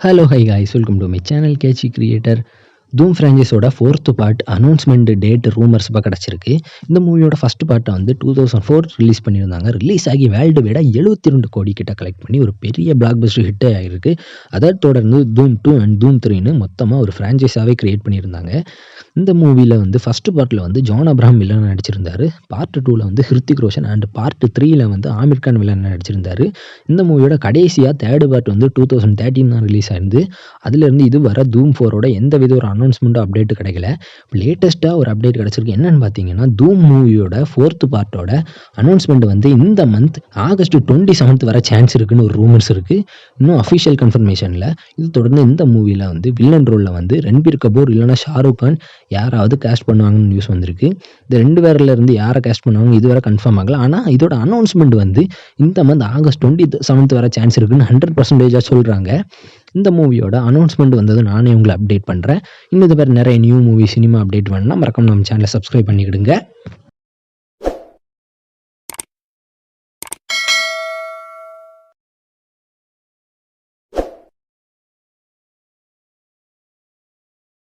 Hello hi guys, welcome to my channel catchy creator. Dhoom ஃப்ரான்ச்சைஸோட 4th part announcement date rumours இப்போ கிடச்சிருக்கு. இந்த மூவியோட ஃபஸ்ட் பார்ட்டை வந்து 2004 ரிலீஸ் பண்ணியிருந்தாங்க. ரிலீஸ் ஆகி வேர்ல்டு விட 72 கோடி கிட்ட கலெக்ட் பண்ணி ஒரு பெரிய பிளாக் பஸ்டர் ஹிட் ஆகிருக்கு. அதை தொடர்ந்து தூம் 2 அண்ட் தூம் 3ன்னு மொத்தமாக ஒரு ஃப்ரான்ச்சைஸாகவே கிரியேட் பண்ணியிருந்தாங்க. இந்த மூவியில் வந்து ஃபஸ்ட் பார்ட்டில் வந்து ஜான் அப்ரஹாம் வில்லன் நடிச்சிருந்தாரு. பார்ட் 2ல் வந்து ஹிருத்திக் ரோஷன் அண்ட் பார்ட் 3ல் வந்து ஆமிர் கான் வில்லன் நடிச்சிருந்தாரு. இந்த மூவியோட கடைசியாக தேர்ட் பார்ட் வந்து 2013 தான் ரிலீஸ் ஆயிருந்து. அதுலேருந்து இது வர தூம் 4ஓட எந்த வித ஒரு அனௌன்ஸ்மெண்ட்டும் அப்டேட் கிடைக்கல. லேட்டஸ்ட்டாக ஒரு அப்டேட் கிடச்சிருக்கு. என்னென்னு பார்த்தீங்கன்னா, தூம் மூவியோட 4th பார்ட்டோட அனௌன்ஸ்மெண்ட் வந்து இந்த மந்த் ஆகஸ்ட் 27 வர சான்ஸ் இருக்குன்னு ஒரு ரூமர்ஸ் இருக்குது. இன்னும் அஃபிஷியல் கன்ஃபர்மேஷனில். இது தொடர்ந்து இந்த மூவியில் வந்து வில்லன் ரோலில் வந்து ரன்பீர் கபூர் இல்லைனா ஷாருக் கான் யாராவது கேஸ்ட் பண்ணுவாங்கன்னு நியூஸ் வந்திருக்கு. இந்த 2 பேர்லேருந்து யாரை கேஸ்ட் பண்ணுவாங்க இதுவரை கன்ஃபார்ம் ஆகல. ஆனால் இதோட அனௌன்ஸ்மெண்ட் வந்து இந்த மந்த் ஆகஸ்ட் 27 வர சான்ஸ் இருக்குன்னு 100% சொல்கிறாங்க. இந்த மூவியோட அனௌன்ஸ்மெண்ட் வந்தது நானே உங்களை அப்டேட் பண்ணுறேன். இன்னும் இது மாதிரி நிறைய நியூ மூவி சினிமா அப்டேட் வேணும்னா மறக்காம நம்ம சேனலை சப்ஸ்கிரைப் பண்ணிக்கிடுங்க.